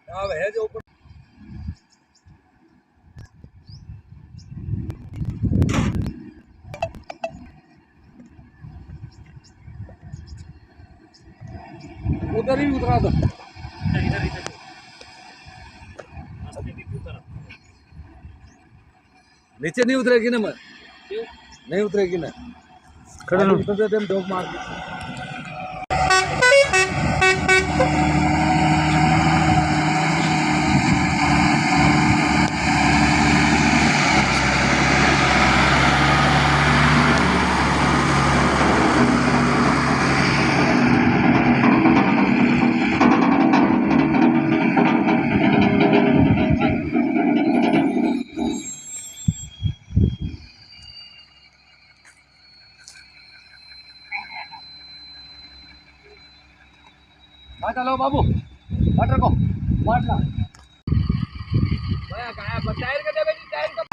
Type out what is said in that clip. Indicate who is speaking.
Speaker 1: हाँ है जो ऊपर उधर ही उतरा दो।
Speaker 2: इधर इधर रास्ते भी क्यों तरफ
Speaker 1: नीचे नहीं उतरेगी ना मैं
Speaker 2: क्यों
Speaker 1: नहीं उतरेगी ना
Speaker 3: खड़े लो।
Speaker 1: उतर देते हम डोक मार के चलो बाबू वाटर को मारना टायर का दे बेटी टायर का